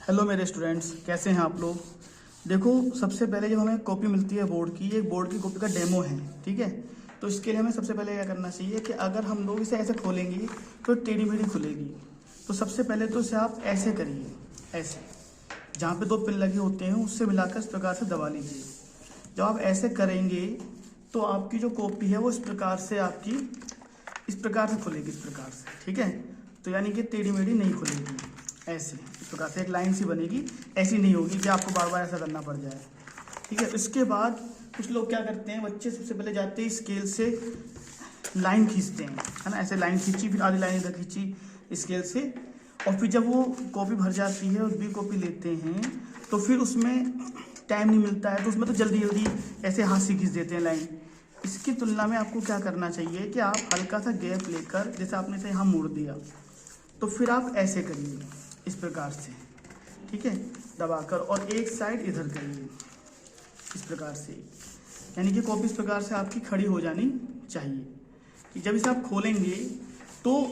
Hello मेरे students, कैसे हैं आप लोग। देखो, सबसे पहले जब हमें कॉपी मिलती है बोर्ड की, एक बोर्ड की कॉपी का डेमो है, ठीक है। तो इसके लिए हमें सबसे पहले क्या करना चाहिए कि अगर हम लोग इसे ऐसे खोलेंगे तो टेढ़ी मेढ़ी खुलेगी। तो सबसे पहले तो इसे आप ऐसे करिए, ऐसे जहाँ पे दो पिन लगे होते हैं उससे मिलाकर इस प्रकार से दबा लीजिए। जब आप ऐसे करेंगे तो आपकी जो कॉपी है वो इस प्रकार से आपकी इस प्रकार से खुलेगी, इस प्रकार से, ठीक है। तो यानी कि टेढ़ी मेढ़ी नहीं खुलेगी, ऐसे इस प्रकार से एक लाइन सी बनेगी। ऐसी नहीं होगी कि आपको बार बार ऐसा करना पड़ जाए, ठीक है। इसके बाद कुछ लोग क्या करते हैं, बच्चे सबसे पहले जाते हैं स्केल से लाइन खींचते हैं, है ना। ऐसे लाइन खींची, फिर आधी लाइन इधर खींची स्केल से, और फिर जब वो कॉपी भर जाती है और बी कॉपी लेते हैं तो फिर उसमें टाइम नहीं मिलता है, तो उसमें तो जल्दी जल्दी ऐसे हाथ से खींच देते हैं लाइन। इसकी तुलना में आपको क्या करना चाहिए कि आप हल्का सा गैप लेकर, जैसे आपने इसे यहाँ मोड़ दिया, तो फिर आप ऐसे करिए इस प्रकार से, ठीक है, दबाकर, और एक साइड इधर करिए इस प्रकार से। यानी कि कॉपी इस प्रकार से आपकी खड़ी हो जानी चाहिए कि जब इसे आप खोलेंगे तो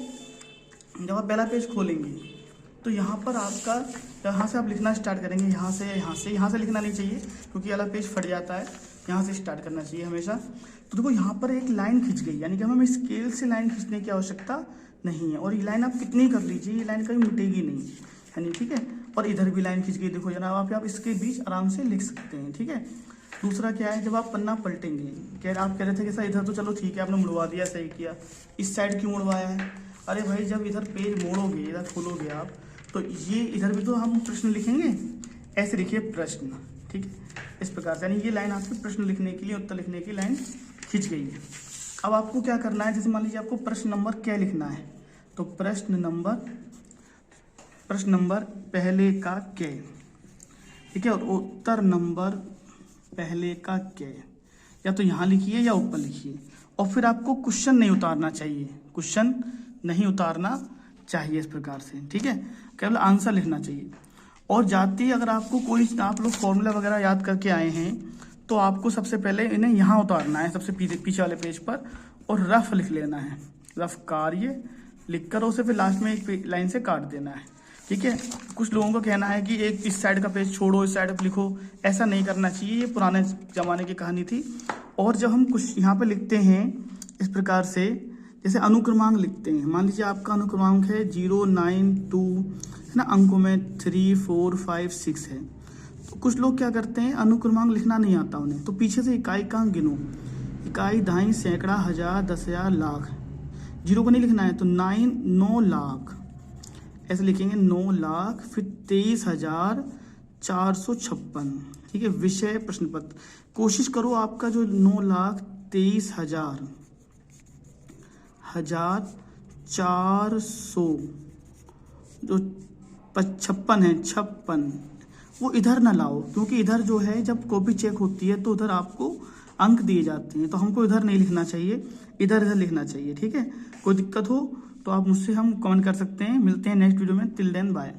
जब आप पहला पेज खोलेंगे तो यहाँ पर आपका, यहाँ से आप लिखना स्टार्ट करेंगे, यहाँ से लिखना नहीं चाहिए क्योंकि वाला पेज फट जाता है। यहाँ से स्टार्ट करना चाहिए हमेशा। तो देखो यहाँ पर एक लाइन खिंच गई, यानी कि हमें स्केल से लाइन खींचने की आवश्यकता नहीं है, और ये लाइन आप कितनी कर लीजिए, ये लाइन कभी मिटेगी नहीं, यानी, ठीक है। और इधर भी लाइन खींच गई, देखो जनाब, आप इसके बीच आराम से लिख सकते हैं, ठीक है। दूसरा क्या है, जब आप पन्ना पलटेंगे, आप कह रहे थे कि सर इधर तो चलो ठीक है, आपने मुड़वा दिया, सही किया, इस साइड क्यों मुड़वाया है। अरे भाई, जब इधर पेज मोड़ोगे, इधर खोलोगे आप, तो ये इधर भी तो हम प्रश्न लिखेंगे, ऐसे लिखिए प्रश्न, ठीक है, इस प्रकार से। यानी ये लाइन आपकी प्रश्न लिखने के लिए, उत्तर लिखने की लाइन खिंच गई है। अब आपको क्या करना है, जैसे मान लीजिए आपको प्रश्न नंबर क्या लिखना है, तो प्रश्न नंबर पहले का क्या, ठीक है, और उत्तर नंबर पहले का क्या, या तो यहाँ लिखिए या ऊपर लिखिए। और फिर आपको क्वेश्चन नहीं उतारना चाहिए, इस प्रकार से, ठीक है, केवल आंसर लिखना चाहिए। और जाते ही अगर आपको कोई, आप लोग फॉर्मूला वगैरह याद करके आए हैं तो आपको सबसे पहले इन्हें यहाँ उतारना है, सबसे पीछे वाले पेज पर, और रफ लिख लेना है, रफ कार्य लिखकर उसे फिर लास्ट में एक लाइन से काट देना है, ठीक है। कुछ लोगों का कहना है कि एक इस साइड का पेज छोड़ो, इस साइड पर लिखो, ऐसा नहीं करना चाहिए, ये पुराने ज़माने की कहानी थी। और जब हम कुछ यहाँ पे लिखते हैं इस प्रकार से, जैसे अनुक्रमांक लिखते हैं, मान लीजिए आपका अनुक्रमांक है 0, 9, 2, है ना, अंकों में 3, 4, 5, 6 है। तो कुछ लोग क्या करते हैं, अनुक्रमांक लिखना नहीं आता उन्हें, तो पीछे से इकाई का अंक गिनो, इकाई, दहाई, सैकड़ा, हजार, 10,000, लाख। 0 को नहीं लिखना है तो 9 लाख ऐसे लिखेंगे, 9 लाख, फिर 23,456, ठीक है। विषय प्रश्न पत्र, कोशिश करो आपका जो 9,23,400 जो 56 है, 56, वो इधर ना लाओ, क्योंकि इधर जो है जब कॉपी चेक होती है तो उधर आपको अंक दिए जाते हैं, तो हमको इधर नहीं लिखना चाहिए, इधर लिखना चाहिए, ठीक है। कोई दिक्कत हो तो आप मुझसे हम कमेंट कर सकते हैं। मिलते हैं नेक्स्ट वीडियो में, टिल देन बाय।